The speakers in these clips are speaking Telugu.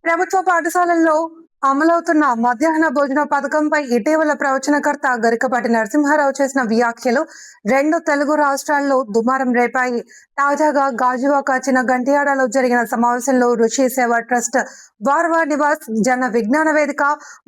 ప్రభుత్వ పాఠశాలల్లో అమలవుతున్న మధ్యాహ్న భోజన పథకంపై ఇటీవల ప్రవచనకర్త గరికపాటి నరసింహారావు చేసిన వ్యాఖ్యలు రెండు తెలుగు రాష్ట్రాల్లో దుమారం రేపాయి. తాజాగా గాజువాక చిన్న గంటియాడలో జరిగిన సమావేశంలో ఋషి సేవా ట్రస్ట్, వార్వా నివాస్, జన విజ్ఞాన వేదిక,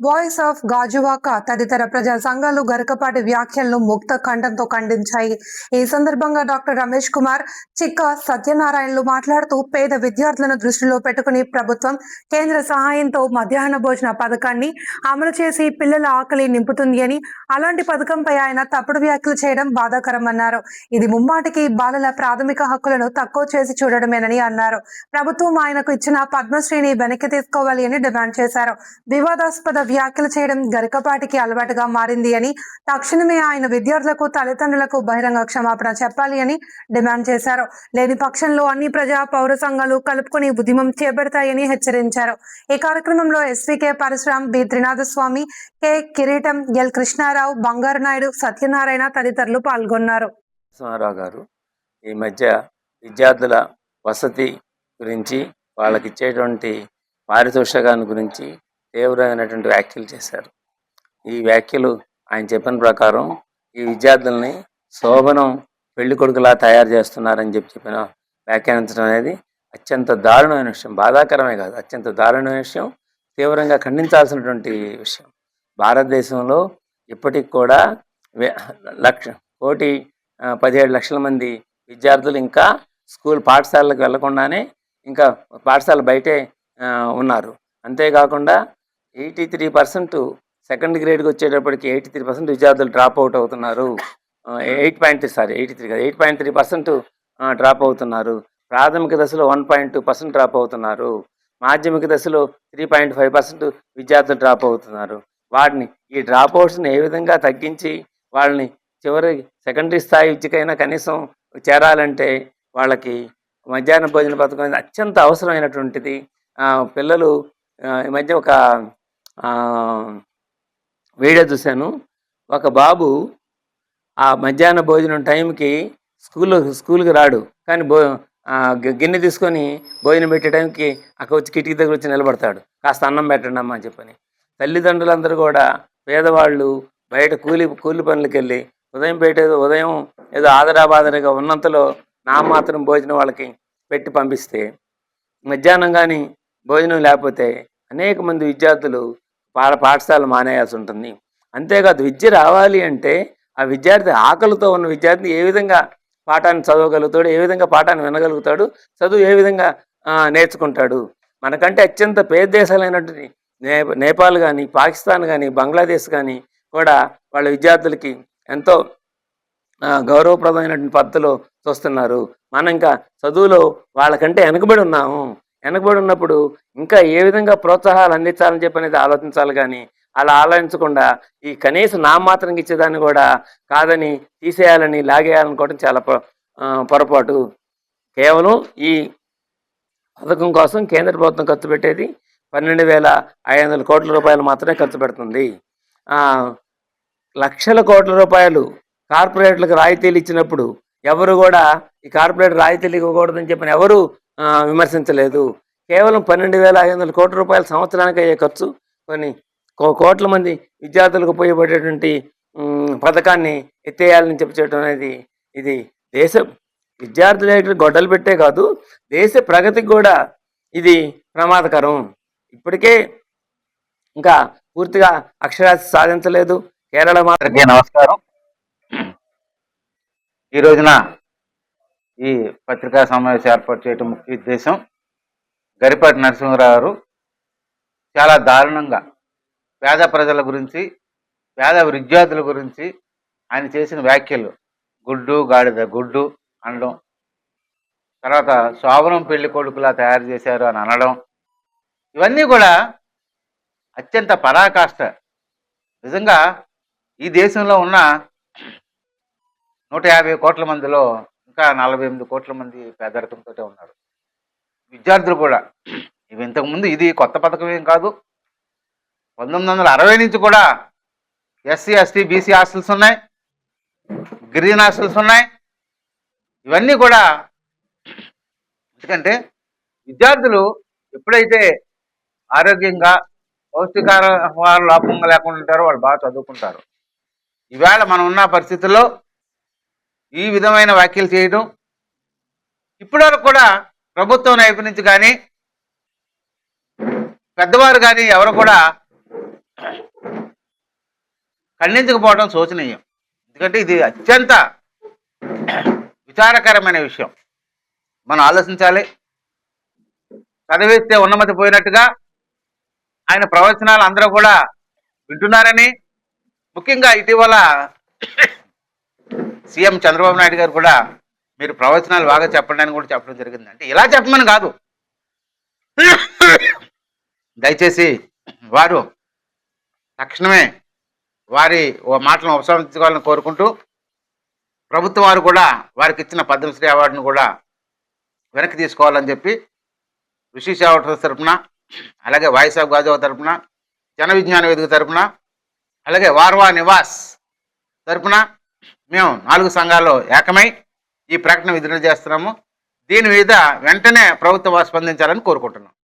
వాయిస్ ఆఫ్ గాజువాక తదితర ప్రజా సంఘాలు గరికపాటి వ్యాఖ్యలను ముక్త కంఠంతో ఖండించాయి. ఈ సందర్భంగా డాక్టర్ రమేష్ కుమార్, చిక్క సత్యనారాయణలు మాట్లాడుతూ పేద విద్యార్థులను దృష్టిలో పెట్టుకుని ప్రభుత్వం కేంద్ర సహాయంతో మధ్యాహ్న భోజన పథకాన్ని అమలు చేసి పిల్లల ఆకలి నింపుతుంది అని, అలాంటి పథకంపై ఆయన తప్పుడు వ్యాఖ్యలు చేయడం బాధాకరమన్నారు. ఇది ముమ్మాటికి బాలల ప్రాథమిక హక్కులను తక్కువ చేసి చూడడమేనని అన్నారు. ప్రభుత్వం ఆయనకు ఇచ్చిన పద్మశ్రీని వెనక్కి తీసుకోవాలి అని డిమాండ్ చేశారు. వివాదాస్పద వ్యాఖ్యలు చేయడం గరికపాటికి అలవాటుగా మారింది అని, తక్షణమే ఆయన విద్యార్థులకు, తల్లిదండ్రులకు బహిరంగ క్షమాపణ చెప్పాలి అని డిమాండ్ చేశారు. లేని పక్షంలో అన్ని ప్రజా పౌర సంఘాలు కలుపుకుని ఉద్యమం చేపడతాయని హెచ్చరించారు. ఈ కార్యక్రమంలో SVK Parasuram, B Trinathaswamy, K Kiritam, L Krishnarao, Bangaru Naidu, Satyanarayana తదితరులు పాల్గొన్నారు. గారు ఈ మధ్య విద్యార్థుల వసతి గురించి, వాళ్ళకి ఇచ్చేటువంటి పారితోషికాన్ని గురించి తీవ్రమైనటువంటి వ్యాఖ్యలు చేశారు. ఈ వ్యాఖ్యలు ఆయన చెప్పిన ప్రకారం ఈ విద్యార్థుల్ని శోభనం పెళ్లి కొడుకులా తయారు చేస్తున్నారని చెప్పిన వ్యాఖ్యానించడం అనేది అత్యంత దారుణమైన విషయం. బాధాకరమే కాదు, అత్యంత దారుణమైన విషయం, తీవ్రంగా ఖండించాల్సినటువంటి విషయం. భారతదేశంలో ఇప్పటికి కూడా 1,17,00,000 మంది విద్యార్థులు ఇంకా పాఠశాలకు వెళ్లకుండానే ఇంకా పాఠశాల బయటే ఉన్నారు. అంతేకాకుండా 83% సెకండ్ గ్రేడ్కి వచ్చేటప్పటికి 83% విద్యార్థులు డ్రాప్ అవుట్ అవుతున్నారు. 8.3% డ్రాప్ అవుతున్నారు. ప్రాథమిక దశలో 1.2% డ్రాప్ అవుతున్నారు. మాధ్యమిక దశలో 3.5% విద్యార్థులు డ్రాప్ అవుతున్నారు. వాటిని ఈ డ్రాప్ అవుట్స్ని ఏ విధంగా తగ్గించి వాళ్ళని చివరి సెకండరీ స్థాయి విద్యకైనా కనీసం చేరాలంటే వాళ్ళకి మధ్యాహ్న భోజన పథకం అనేది అత్యంత అవసరమైనటువంటిది. పిల్లలు ఈ మధ్య ఒక వీడియో చూశాను. ఒక బాబు ఆ మధ్యాహ్న భోజనం టైంకి స్కూల్కి రాడు, కానీ గిన్నె తీసుకొని భోజనం పెట్టే టైంకి అక్కడ వచ్చి కిటికీ దగ్గర వచ్చి నిలబడతాడు, కాస్త అన్నం పెట్టండి అమ్మా అని చెప్పని. తల్లిదండ్రులందరూ కూడా పేదవాళ్ళు బయట కూలి పనులకి వెళ్ళి ఉదయం ఏదో ఆదరాబాదరిగా ఉన్నంతలో నామాత్రం భోజనం వాళ్ళకి పెట్టి పంపిస్తే, మధ్యాహ్నం కానీ భోజనం లేకపోతే అనేక మంది విద్యార్థులు పాఠశాల మానేయాల్సి ఉంటుంది. అంతేకాదు, విద్య రావాలి అంటే ఆ విద్యార్థి, ఆకలితో ఉన్న విద్యార్థిని ఏ విధంగా పాఠాన్ని చదవగలుగుతాడు, ఏ విధంగా పాఠాన్ని వినగలుగుతాడు, చదువు ఏ విధంగా నేర్చుకుంటాడు. మనకంటే అత్యంత పేద దేశాలైనటువంటి నేపాల్ కానీ, పాకిస్తాన్ కానీ, బంగ్లాదేశ్ కానీ కూడా వాళ్ళ విద్యార్థులకి ఎంతో గౌరవప్రదమైనటువంటి పద్ధతిలో చూస్తున్నారు. మనం ఇంకా చదువులో వాళ్ళకంటే వెనకబడి ఉన్నాము. వెనకబడి ఉన్నప్పుడు ఇంకా ఏ విధంగా ప్రోత్సాహాలు అందించాలని చెప్పి అనేది ఆలోచించాలి. కానీ అలా ఆలోచించకుండా ఈ కనీసం నామమాత్రంగా ఇచ్చేదాన్ని కూడా కాదని తీసేయాలని, లాగేయాలనుకోవడం చాలా పొరపాటు. కేవలం ఈ పథకం కోసం కేంద్ర ప్రభుత్వం ఖర్చు పెట్టేది 12,500 కోట్ల రూపాయలు మాత్రమే ఖర్చు పెడుతుంది. లక్షల కోట్ల రూపాయలు కార్పొరేట్లకు రాయితీలు ఇచ్చినప్పుడు ఎవరు కూడా ఈ కార్పొరేట్ రాయితీలు ఇవ్వకూడదని చెప్పిన ఎవరు విమర్శించలేదు. కేవలం 12,500 కోట్ల రూపాయల సంవత్సరానికి అయ్యే ఖర్చు కొన్ని కోట్ల మంది విద్యార్థులకు ఉపయోగపడేటువంటి పథకాన్ని ఎత్తేయాలని చెప్పడం అనేది ఇది దేశ విద్యార్థుల గొడ్డలు పెట్టే కాదు, దేశ ప్రగతికి కూడా ఇది ప్రమాదకరం. ఇప్పటికే ఇంకా పూర్తిగా అక్షరాస్యత సాధించలేదు కేరళ. మాత్రమే నమస్కారం. ఈ రోజున ఈ పత్రికా సమావేశం ఏర్పాటు చేయడం ముఖ్య ఉద్దేశం, గరికపాటి నరసింహారావు గారు చాలా దారుణంగా పేద ప్రజల గురించి, పేద విద్యార్థుల గురించి ఆయన చేసిన వ్యాఖ్యలు, గుడ్డు గాడిద గుడ్డు అనడం, తర్వాత శోభనం పెళ్లి కొడుకులా తయారు చేశారు అని అనడం, ఇవన్నీ కూడా అత్యంత పరాకాష్ట. నిజంగా ఈ దేశంలో ఉన్న 150 కోట్ల మందిలో ఇంకా 48 కోట్ల మంది పేదరికంతో ఉన్నారు. విద్యార్థులు కూడా ఇవి ఇంతకుముందు ఇది కొత్త పథకం ఏం కాదు. 1960 నుంచి కూడా ఎస్సీ, ఎస్టీ, బీసీ హాస్టల్స్ ఉన్నాయి, గిరిజన హాస్టల్స్ ఉన్నాయి. ఇవన్నీ కూడా ఎందుకంటే విద్యార్థులు ఎప్పుడైతే ఆరోగ్యంగా పౌష్టికాహార లోపంగా లేకుండా ఉంటారు, వాళ్ళు బాగా చదువుకుంటారు. ఈవేళ మనం ఉన్న పరిస్థితుల్లో ఈ విధమైన వ్యాఖ్యలు చేయడం ఇప్పటివరకు కూడా ప్రభుత్వం వైపు నుంచి కానీ పెద్దవారు కానీ ఎవరు కూడా ఖండించకపోవడం శోచనీయం. ఎందుకంటే ఇది అత్యంత విచారకరమైన విషయం. మనం ఆలోచించాలి. చదివిస్తే ఉన్నమతి పోయినట్టుగా ఆయన ప్రవచనాలు అందరూ కూడా వింటున్నారని, ముఖ్యంగా ఇటీవల సీఎం చంద్రబాబు నాయుడు గారు కూడా మీరు ప్రవచనాలు బాగా చెప్పండి అని కూడా చెప్పడం జరిగింది. అంటే ఇలా చెప్పమని కాదు, దయచేసి వారు తక్షణమే వారి మాటలను ఉపసంహరించుకోవాలని కోరుకుంటూ, ప్రభుత్వం వారు కూడా వారికి ఇచ్చిన పద్మశ్రీ అవార్డును కూడా వెనక్కి తీసుకోవాలని చెప్పి ఋషి సేవ ట్రస్ట్ తరపున, అలాగే వాయిస్ ఆఫ్ గాజువా తరపున, జన విజ్ఞాన వేదిక తరపున, అలాగే వార్వా నివాస్ తరపున మేము 4 సంఘాల్లో ఏకమై ఈ ప్రకటన విడుదల చేస్తున్నాము. దీని మీద వెంటనే ప్రభుత్వం స్పందించాలని కోరుకుంటున్నాం.